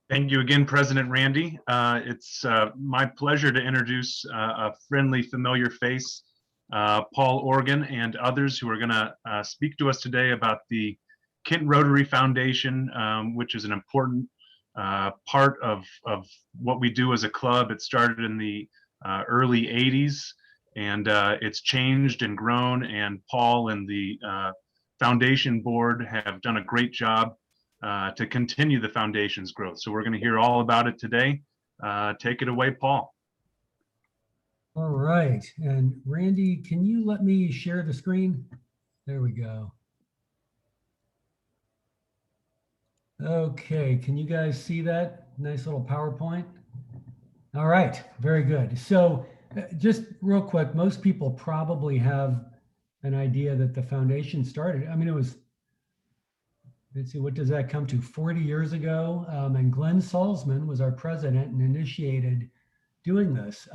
Thank you again, President Randy. It's my pleasure to introduce a friendly, familiar face, Paul Organ, and others who are going to speak to us today about the Kent Rotary Foundation, which is an important part of what we do as a club. It started in the early 80s, and it's changed and grown, and Paul and the foundation board have done a great job to continue the foundation's growth. So we're going to hear all about it today. Take it away, Paul. All right. And Randy, can you let me share the screen? There we go. Okay. Can you guys see that nice little PowerPoint? All right. Very good. So just real quick, most people probably have an idea that the foundation started. I mean, it was, let's see, what does that come to? 40 years ago. And Glenn Salzman was our president and initiated doing this.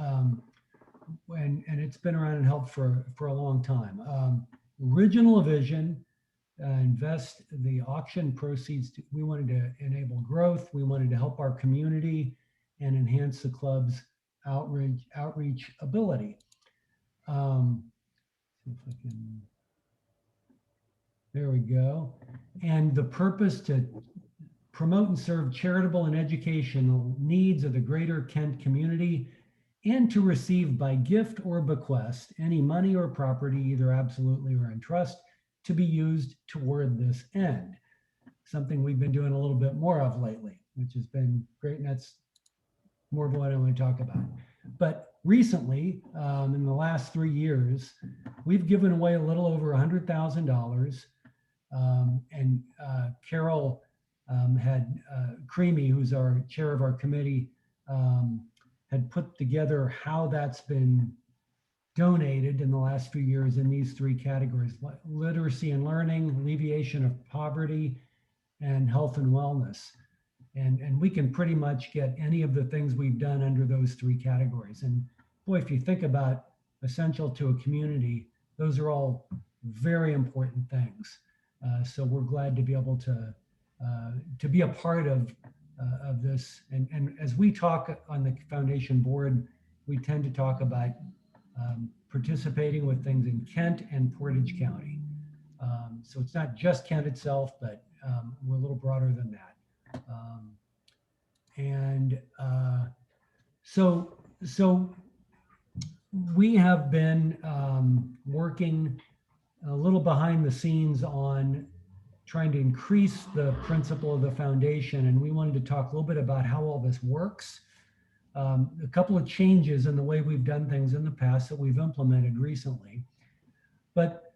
And it's been around and helped for a long time. Original vision, invest the auction proceeds. We wanted to enable growth. We wanted to help our community and enhance the club's outreach ability. See if I can. There we go. And the purpose to promote and serve charitable and educational needs of the greater Kent community, and to receive by gift or bequest any money or property, either absolutely or in trust, to be used toward this end. Something we've been doing a little bit more of lately, which has been great, and that's more of what I want to talk about. But recently, in the last 3 years, we've given away a little over $100,000. And Carol had Creamy, who's our chair of our committee, had put together how that's been donated in the last few years in these 3 categories: literacy and learning, alleviation of poverty, and health and wellness. And we can pretty much get any of the things we've done under those 3 categories. And boy, if you think about essential to a community, those are all very important things. So we're glad to be able to be a part of this. And as we talk on the foundation board, we tend to talk about participating with things in Kent and Portage County. So it's not just Kent itself, but we're a little broader than that. So we have been working a little behind the scenes on trying to increase the principle of the foundation. And we wanted to talk a little bit about how all this works. A couple of changes in the way we've done things in the past that we've implemented recently. But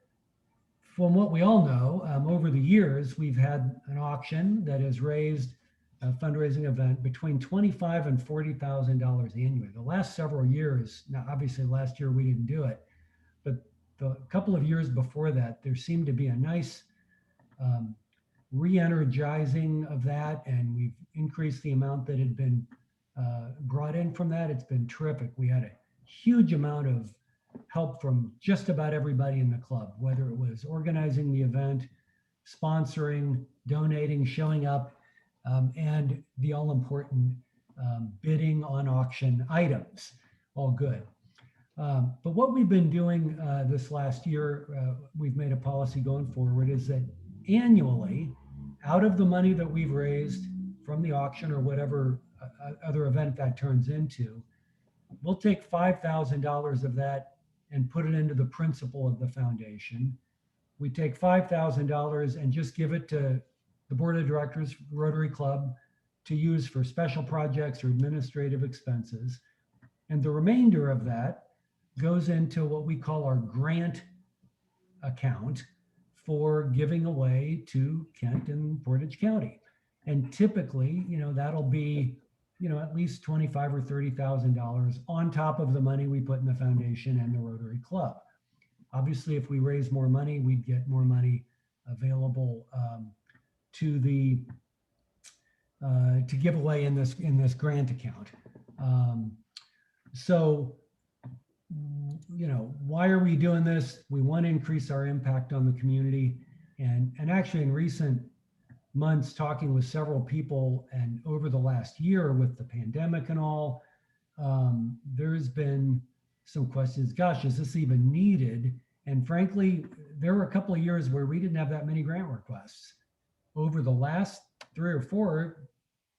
from what we all know, over the years, we've had an auction that has raised a fundraising event between $25,000 and $40,000 annually. The last several years, now obviously last year we didn't do it, but the couple of years before that, there seemed to be a nice re-energizing of that, and we've increased the amount that had been brought in from that. It's been terrific. We had a huge amount of help from just about everybody in the club, whether it was organizing the event, sponsoring, donating, showing up, and the all-important bidding on auction items. All good. But what we've been doing this last year, we've made a policy going forward, is that annually, out of the money that we've raised from the auction or whatever other event that turns into, we'll take $5,000 of that and put it into the principal of the foundation. We take $5,000 and just give it to the board of directors, Rotary Club, to use for special projects or administrative expenses. And the remainder of that goes into what we call our grant account for giving away to Kent and Portage County. And typically, that'll be, at least $25,000 or $30,000 on top of the money we put in the foundation and the Rotary Club. Obviously, if we raise more money, we'd get more money available to give away in this grant account. So, why are we doing this? We want to increase our impact on the community, and actually in recent months talking with several people, and over the last year with the pandemic and all, there's been some questions. Gosh, is this even needed? And frankly, there were a couple of years where we didn't have that many grant requests. Over the last 3 or 4,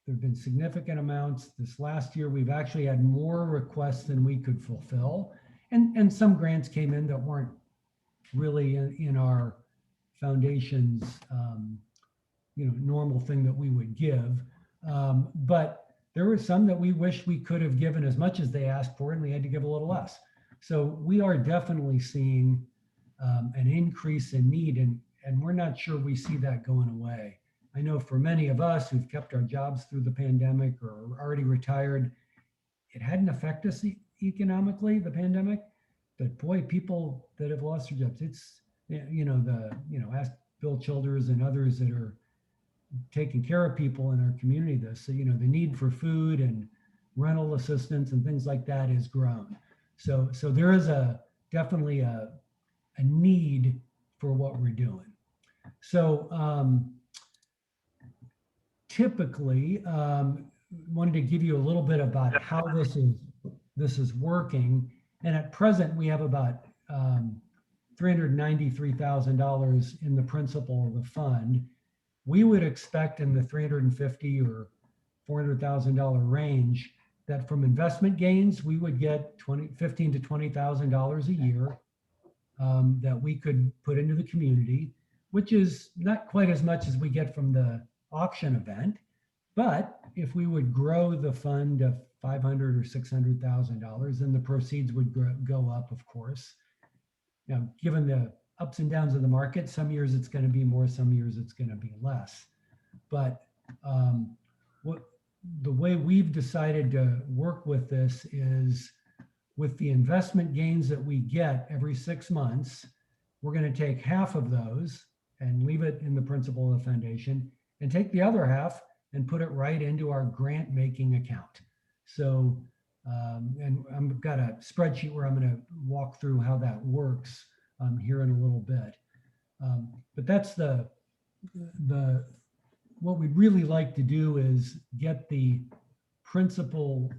there have been significant amounts. This last year, we've actually had more requests than we could fulfill. And some grants came in that weren't really in our foundation's normal thing that we would give. But there were some that we wish we could have given as much as they asked for, and we had to give a little less. So we are definitely seeing an increase in need, and we're not sure we see that going away. I know for many of us who've kept our jobs through the pandemic or are already retired, it hadn't affected us economically, the pandemic. But boy, people that have lost their jobs, it's, ask Bill Childers and others that are taking care of people in our community, the need for food and rental assistance and things like that has grown. So there is definitely a need for what we're doing. So typically, wanted to give you a little bit about how this is working. And at present, we have about $393,000 in the principal of the fund. We would expect in the $350,000 or $400,000 range that from investment gains, we would get $15,000 to $20,000 a year that we could put into the community, which is not quite as much as we get from the auction event. But if we would grow the fund of $500,000 or $600,000, then the proceeds would go up, of course. Now, given the ups and downs of the market, some years it's going to be more, some years it's going to be less. But the way we've decided to work with this is with the investment gains that we get every 6 months, we're going to take half of those and leave it in the principal of the foundation, and take the other half and put it right into our grant making account. So, and I've got a spreadsheet where I'm going to walk through how that works here in a little bit. But that's what we'd really like to do is get the principal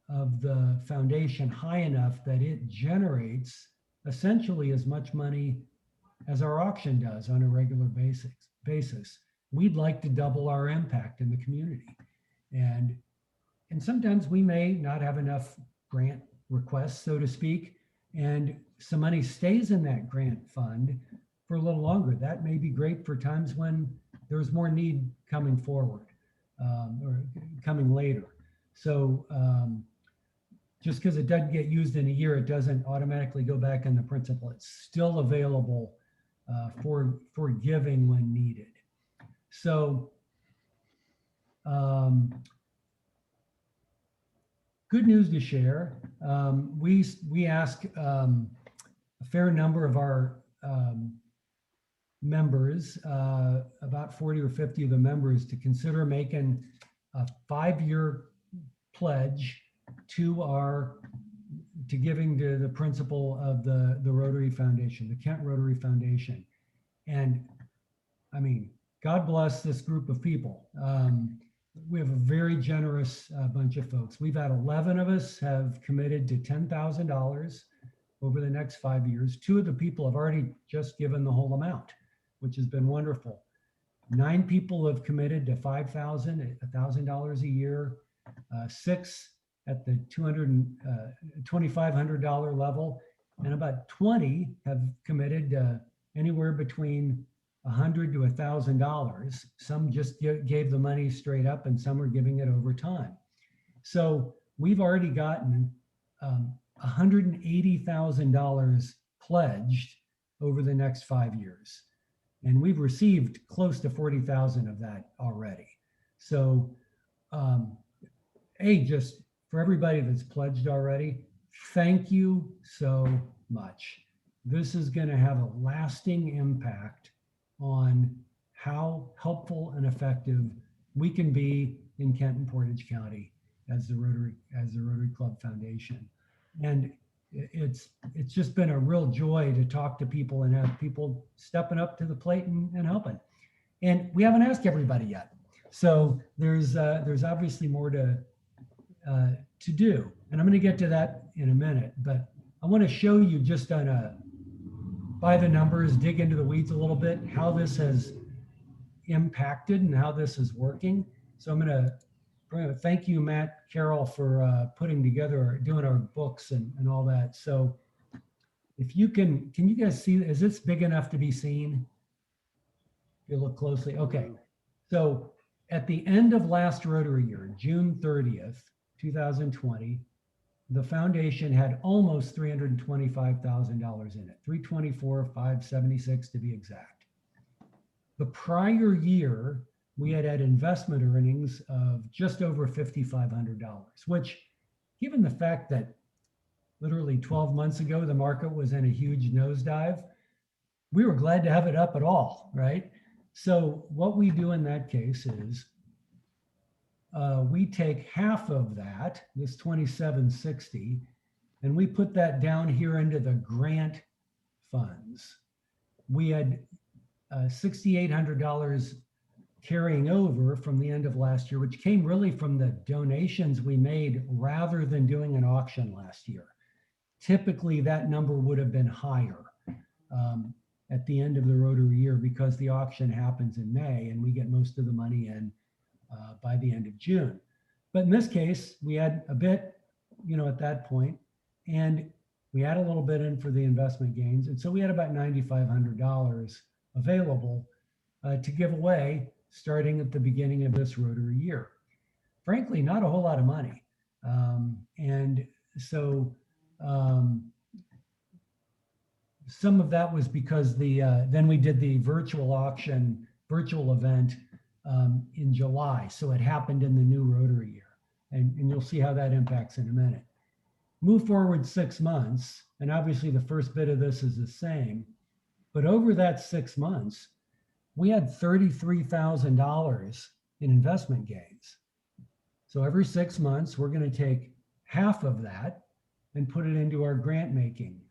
of the foundation high enough that it generates essentially as much money as our auction does on a regular basis. We'd like to double our impact in the community. And sometimes we may not have enough grant requests, so to speak, and some money stays in that grant fund for a little longer. That may be great for times when there's more need coming forward or coming later. So just because it doesn't get used in a year, it doesn't automatically go back in the principal. It's still available for giving when needed. So good news to share. We ask a fair number of our members, about 40 or 50 of the members, to consider making a 5-year pledge to giving to the principal of the Rotary Foundation, the Kent Rotary Foundation. And I mean, God bless this group of people. We have a very generous bunch of folks. We've had 11 of us have committed to $10,000 over the next 5 years. 2 of the people have already just given the whole amount, which has been wonderful. 9 people have committed to $5,000, $1,000 a year. 6 at the $2,500 level, and about 20 have committed anywhere between $100 to $1,000. Some just gave the money straight up, and some are giving it over time. So we've already gotten $180,000 pledged over the next 5 years, and we've received close to 40,000 of that already. So, just for everybody that's pledged already, thank you so much. This is going to have a lasting impact on how helpful and effective we can be in Kent and Portage County as the Rotary Club Foundation. And it's just been a real joy to talk to people and have people stepping up to the plate and helping. And we haven't asked everybody yet. So there's obviously more to do. And I'm going to get to that in a minute, but I want to show you just on a by the numbers, dig into the weeds a little bit, how this has impacted and how this is working. So I'm going to thank you, Matt Carroll, for putting together, doing our books and all that. So if you can you guys see, is this big enough to be seen? If you look closely, okay. So at the end of last Rotary year, June 30th, 2020, the foundation had almost $325,000 in it, 324,576 to be exact. The prior year, we had investment earnings of just over $5,500, which, given the fact that literally 12 months ago, the market was in a huge nosedive, we were glad to have it up at all, right? So what we do in that case is we take half of that, this 2760, and we put that down here into the grant funds. We had $6,800 carrying over from the end of last year, which came really from the donations we made rather than doing an auction last year. Typically, that number would have been higher at the end of the Rotary year because the auction happens in May and we get most of the money in by the end of June. But in this case, we had a bit, at that point, and we had a little bit in for the investment gains. And so we had about $9,500 available to give away starting at the beginning of this Rotary year. Frankly, not a whole lot of money. And so some of that was because then we did the virtual event in July. So it happened in the new Rotary year. And you'll see how that impacts in a minute. Move forward 6 months, and obviously the first bit of this is the same, but over that 6 months, we had $33,000 in investment gains. So every 6 months, we're going to take half of that and put it into our grant making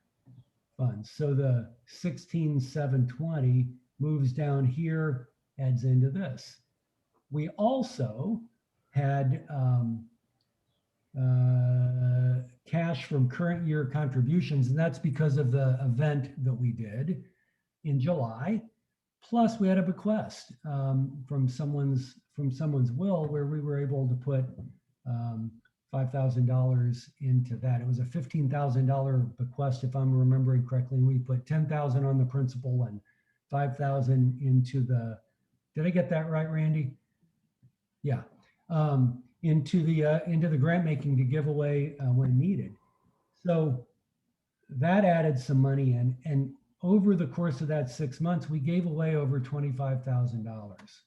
funds. So the 16,720 moves down here, adds into this. We also had cash from current year contributions, and that's because of the event that we did in July. Plus, we had a bequest from someone's will where we were able to put $5,000 into that. It was a $15,000 bequest, if I'm remembering correctly. And we put $10,000 on the principal and $5,000 into the. Did I get that right, Randy? Yeah. Into the grant making to give away when needed. So that added some money in, and over the course of that 6 months, we gave away over $25,000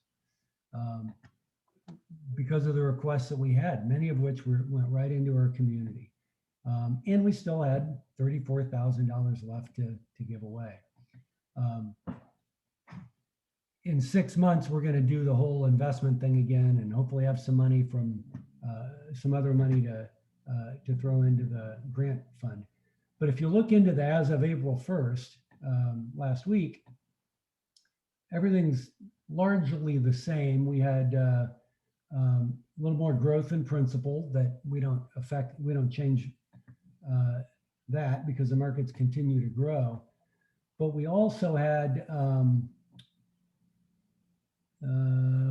because of the requests that we had, many of which went right into our community. And we still had $34,000 left to give away. In 6 months, we're going to do the whole investment thing again and hopefully have some money from some other money to throw into the grant fund. But if you look into the as of April 1st, last week, everything's largely the same. We had a little more growth in principal that we don't change that because the markets continue to grow. But we also had,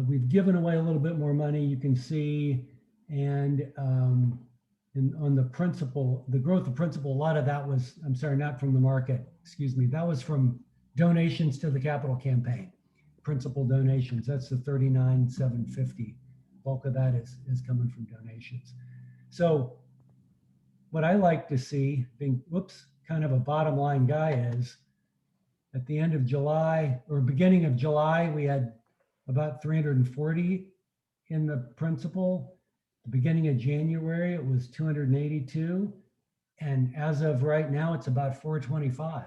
we've given away a little bit more money, you can see, and on the principal, the growth of principal, a lot of that was, I'm sorry, not from the market, excuse me, that was from donations to the capital campaign, principal donations. That's the 39,750. Bulk of that is coming from donations. So what I like to see, being, kind of a bottom line guy, is at the end of July or beginning of July, we had about 340 in the principal. The beginning of January, it was 282. And as of right now, it's about 425.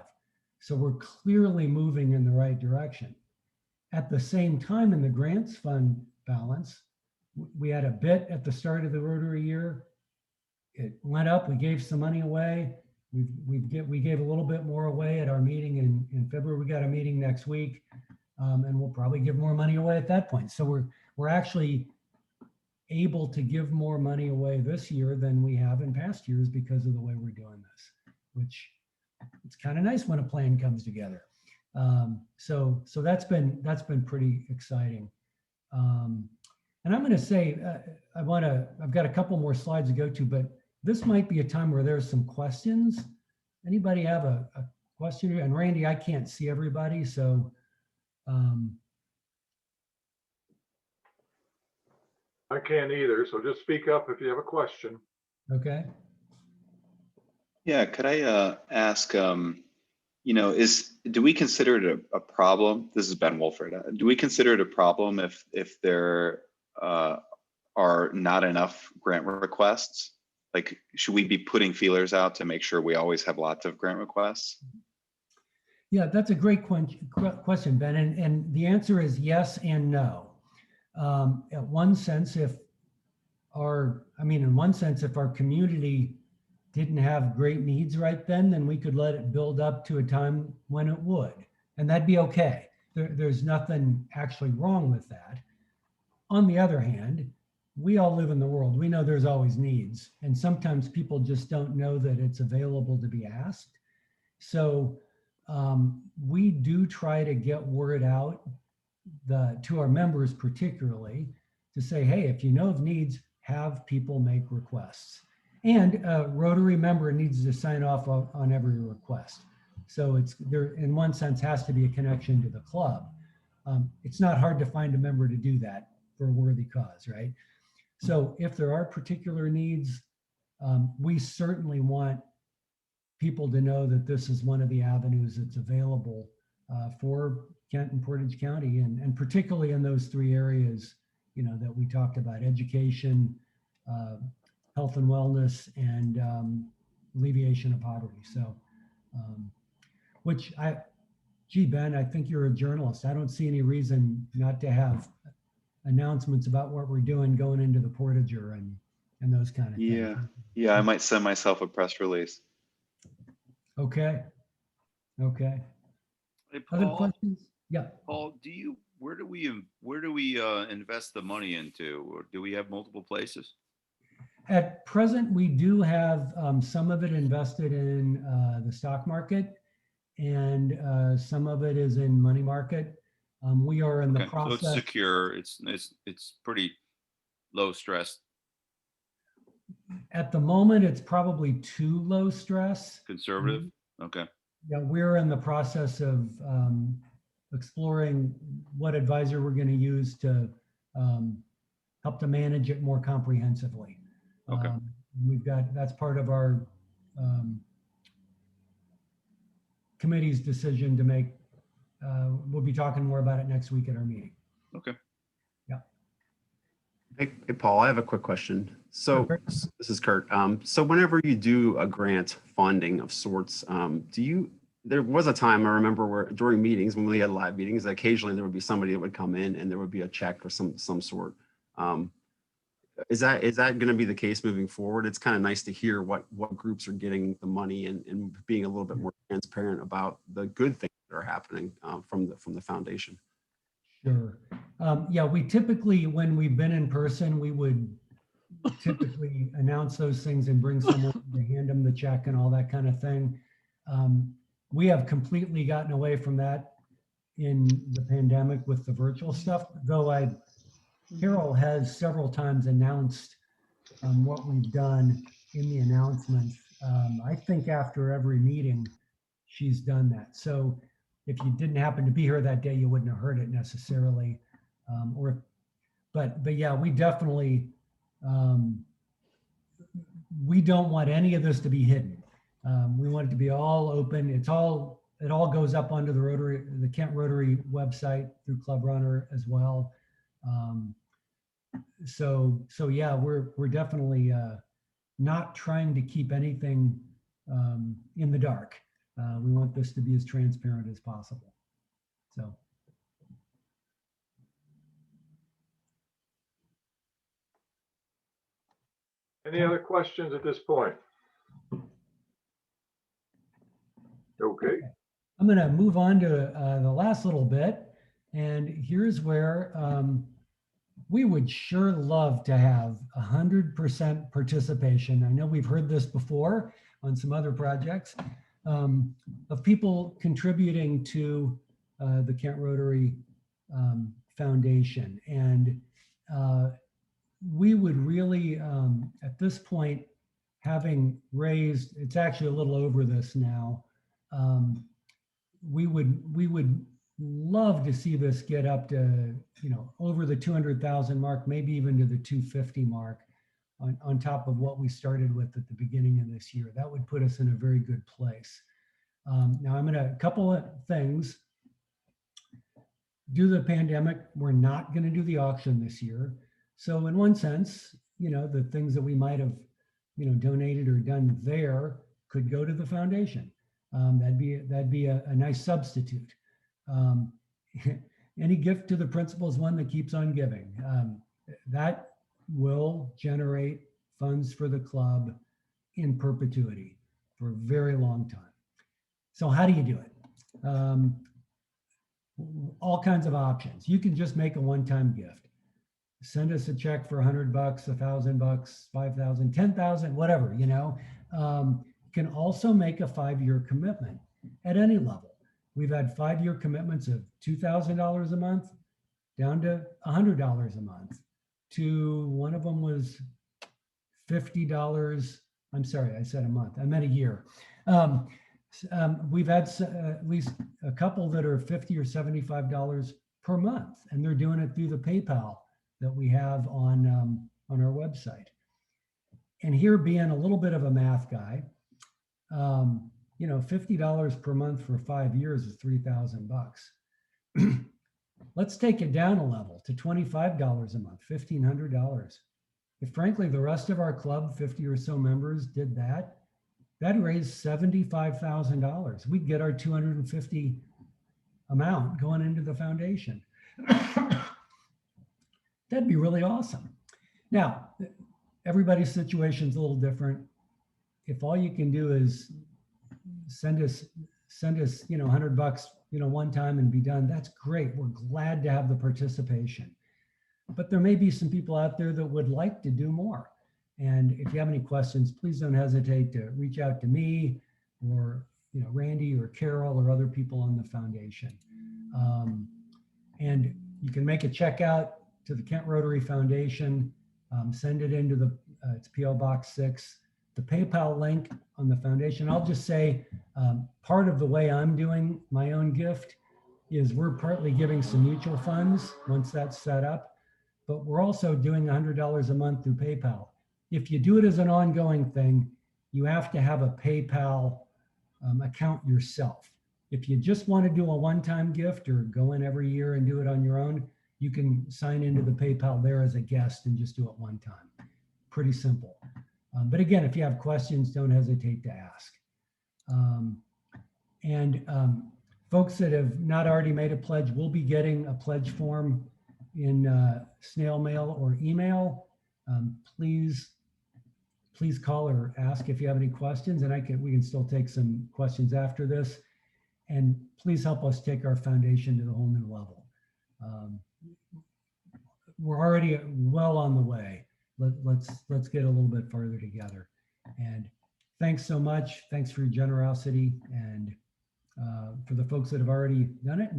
So we're clearly moving in the right direction. At the same time, in the grants fund balance, we had a bit at the start of the Rotary year. It went up, we gave some money away. We gave a little bit more away at our meeting in February. We got a meeting next week. and we'll probably give more money away at that point. So we're actually able to give more money away this year than we have in past years because of the way we're doing this, which it's kind of nice when a plan comes together. So that's been pretty exciting. And I'm going to say, I've got a couple more slides to go to, but this might be a time where there's some questions. Anybody have a question? And Randy, I can't see everybody, so. I can't either, so just speak up if you have a question. Okay. Yeah, could I ask, do we consider it a problem? This is Ben Wolford. Do we consider it a problem if there are not enough grant requests? Like, should we be putting feelers out to make sure we always have lots of grant requests? Yeah, that's a great question, Ben. And the answer is yes and no. In one sense, if our community didn't have great needs right then we could let it build up to a time when it would, and that'd be okay. There's nothing actually wrong with that. On the other hand, we all live in the world. We know there's always needs, and sometimes people just don't know that it's available to be asked. So we do try to get word out to our members particularly to say, hey, if you know of needs, have people make requests. And a Rotary member needs to sign off on every request. So it's there, in one sense, has to be a connection to the club. It's not hard to find a member to do that for a worthy cause, right? So if there are particular needs, we certainly want people to know that this is one of the avenues that's available for Kent and Portage County, and particularly in those three areas, that we talked about: education, health and wellness, and alleviation of poverty. So, Ben, I think you're a journalist. I don't see any reason not to have announcements about what we're doing going into the Portager and those kind of things. Yeah, I might send myself a press release. Okay. Hey, Other Paul, questions? Yeah. Paul, where do we invest the money into? Or do we have multiple places? At present, we do have some of it invested in the stock market, and some of it is in money market. We are in the Okay, so process. it's secure. It's pretty low stress. At the moment, it's probably too low stress. Conservative. Okay. Yeah, we're in the process of exploring what advisor we're going to use to help to manage it more comprehensively. Okay. That's part of our committee's decision to make. We'll be talking more about it next week at our meeting. Okay. Yeah. Hey, Paul, I have a quick question. So Sure. this is Kurt. So whenever you do a grant funding of sorts, there was a time I remember where during meetings, when we had live meetings, occasionally there would be somebody that would come in and there would be a check or some sort. Is that going to be the case moving forward? It's kind of nice to hear what groups are getting the money and being a little bit more transparent about the good things that are happening from the foundation. Sure. Yeah, we typically, when we've been in person, we would typically announce those things and bring someone to hand them the check and all that kind of thing. We have completely gotten away from that in the pandemic with the virtual stuff, though Carol has several times announced what we've done in the announcements. I think after every meeting, she's done that. So if you didn't happen to be here that day, you wouldn't have heard it necessarily. But yeah, we definitely, we don't want any of this to be hidden. We want it to be all open. It all goes up onto the Kent Rotary website through Club Runner as well. So yeah, we're definitely not trying to keep anything in the dark. We want this to be as transparent as possible. So. Any other questions at this point? Okay. I'm going to move on to the last little bit. And here's where we would sure love to have 100% participation. I know we've heard this before on some other projects of people contributing to the Kent Rotary Foundation. And we would really, at this point, having raised, it's actually a little over this now, we would love to see this get up to, over the 200,000 mark, maybe even to the 250 mark on top of what we started with at the beginning of this year. That would put us in a very good place. Now a couple of things. Due to the pandemic, we're not going to do the auction this year. So in one sense, the things that we might have, donated or done there could go to the foundation. That'd be a nice substitute. Any gift to the principal is one that keeps on giving. That will generate funds for the club in perpetuity for a very long time. So how do you do it? All kinds of options. You can just make a one-time gift. Send us a check for $100, $1,000, 5,000, 10,000, whatever, can also make a 5-year commitment at any level. We've had 5-year commitments of $2,000 a month down to $100 a month to one of them was $50. I'm sorry, I said a month. I meant a year. We've had at least a couple that are $50 or $75 per month, and they're doing it through the PayPal that we have on our website. And here, being a little bit of a math guy, $50 per month for 5 years is $3,000. Let's take it down a level to $25 a month, $1,500. If frankly the rest of our club, 50 or so members, did that, that'd raise $75,000. We'd get our 250 amount going into the foundation. That'd be really awesome. Now, everybody's situation's a little different. If all you can do is send us, $100, one time and be done, that's great. We're glad to have the participation. But there may be some people out there that would like to do more. And if you have any questions, please don't hesitate to reach out to me or Randy or Carol or other people on the foundation. And you can make a check out to the Kent Rotary Foundation, send it into it's PO Box 6, the PayPal link on the foundation. I'll just say part of the way I'm doing my own gift is we're partly giving some mutual funds once that's set up, but we're also doing $100 a month through PayPal. If you do it as an ongoing thing, you have to have a PayPal account yourself. If you just want to do a one-time gift or go in every year and do it on your own, you can sign into the PayPal there as a guest and just do it one time. Pretty simple. But again, if you have questions, don't hesitate to ask. Folks that have not already made a pledge will be getting a pledge form in snail mail or email. Please call or ask if you have any questions, and we can still take some questions after this. And please help us take our foundation to the whole new level. We're already well on the way. Let's get a little bit further together. And thanks so much. Thanks for your generosity, and for the folks that have already done it.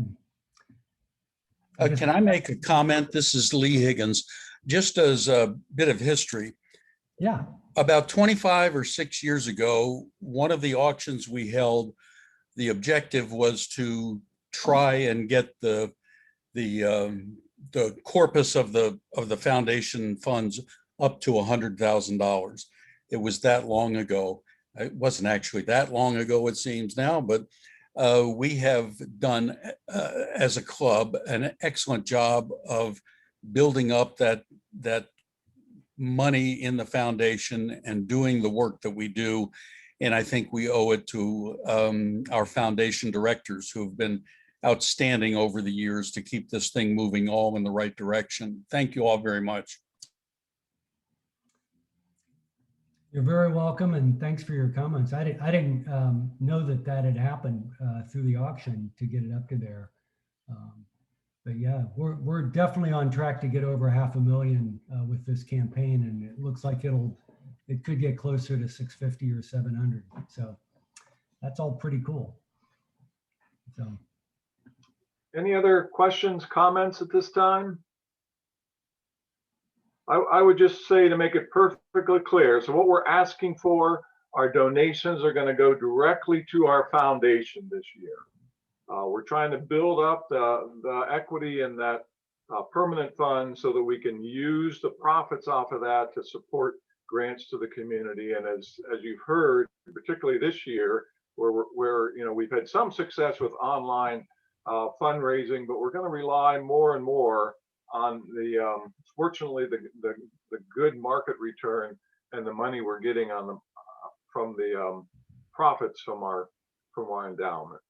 And can I make a comment? This is Lee Higgins. Just as a bit of history. Yeah. About 25 or 6 years ago, one of the auctions we held, the objective was to try and get the corpus of the foundation funds up to $100,000. It was that long ago. It wasn't actually that long ago, it seems now, but we have done as a club an excellent job of building up that money in the foundation and doing the work that we do. And I think we owe it to our foundation directors who have been outstanding over the years to keep this thing moving all in the right direction. Thank you all very much. You're very welcome, and thanks for your comments. I didn't know that had happened through the auction to get it up to there. But yeah, we're definitely on track to get over 500,000 with this campaign, and it looks like it could get closer to 650 or 700. So that's all pretty cool. So Any other questions, comments at this time? I would just say, to make it perfectly clear, so what we're asking for, our donations are going to go directly to our foundation this year. We're trying to build up the equity in that permanent fund so that we can use the profits off of that to support grants to the community. And as you've heard, particularly this year, where you know, we've had some success with online fundraising, but we're going to rely more and more on the fortunately the good market return and the money we're getting on the from the profits from our endowment.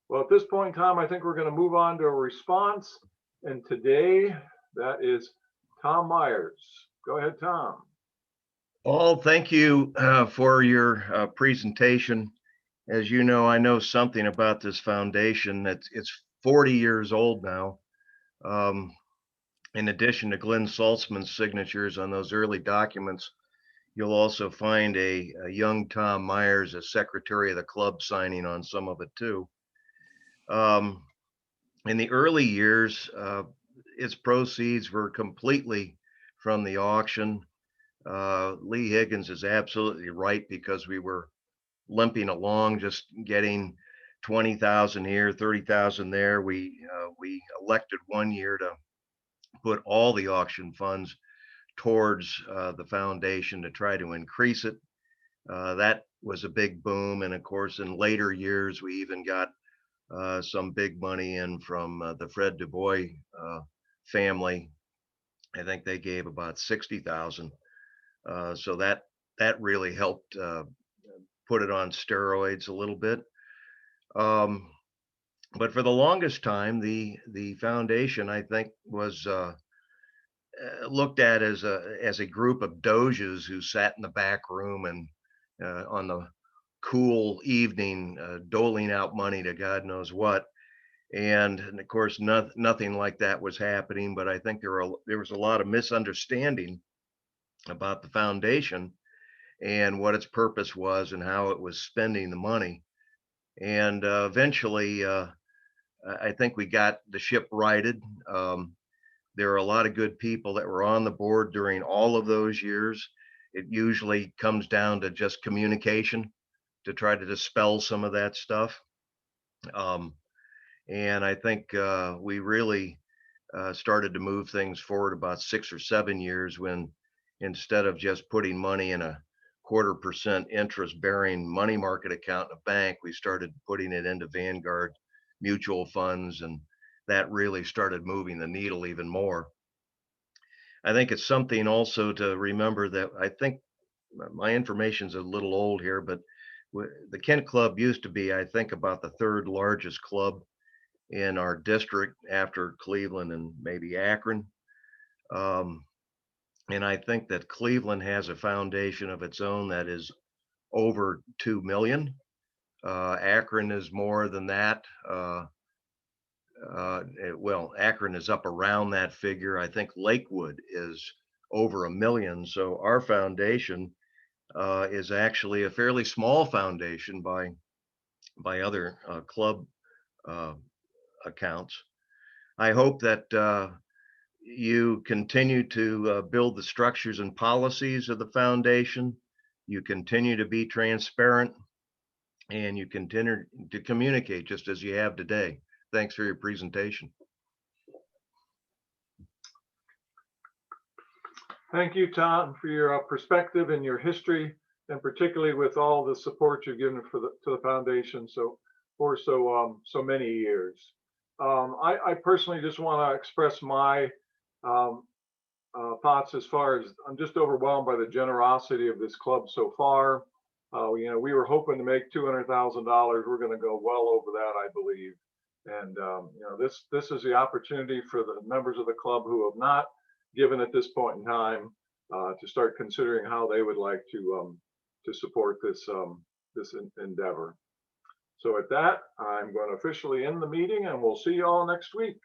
Well, at this point in time, I think we're going to move on to a response, and today that is Tom Myers. Go ahead, Tom. Paul, thank you for your presentation. As you know, I know something about this foundation. It's 40 years old now. In addition to Glenn Saltzman's signatures on those early documents, you'll also find a young Tom Myers, as secretary of the club, signing on some of it too. In the early years, its proceeds were completely from the auction. Lee Higgins is absolutely right, because we were limping along, just getting 20,000 here, 30,000 there. We elected one year to put all the auction funds towards the foundation to try to increase it. That was a big boom. And of course, in later years, we even got some big money in from the Fred Du Bois family. I think they gave about 60,000. So that really helped put it on steroids a little bit. But for the longest time, the foundation, I think, was looked at as a group of doges who sat in the back room and on the cool evening doling out money to God knows what. And of course, nothing like that was happening. But I think there was a lot of misunderstanding about the foundation and what its purpose was and how it was spending the money. And eventually, I think we got the ship righted. There are a lot of good people that were on the board during all of those years. It usually comes down to just communication to try to dispel some of that stuff. And I think we really started to move things forward about 6 or 7 years, when instead of just putting money in a 0.25% interest bearing money market account in a bank, we started putting it into Vanguard mutual funds, and that really started moving the needle even more. I think it's something also to remember that I think my information's a little old here, but the Kent Club used to be, I think, about the third largest club in our district after Cleveland and maybe Akron. And I think that Cleveland has a foundation of its own that is over 2 million. Akron is more than that. Well, Akron is up around that figure. I think Lakewood is over 1 million. So our foundation is actually a fairly small foundation by other club accounts. I hope that you continue to build the structures and policies of the foundation. You continue to be transparent, and you continue to communicate just as you have today. Thanks for your presentation. Thank you, Tom, for your perspective and your history, and particularly with all the support you've given to the foundation for so many years. I personally just want to express my thoughts as far as I'm just overwhelmed by the generosity of this club so far. You know, we were hoping to make $200,000. We're going to go well over that, I believe. And you know, this is the opportunity for the members of the club who have not given at this point in time to start considering how they would like to support this endeavor. So at that, I'm going to officially end the meeting and we'll see you all next week.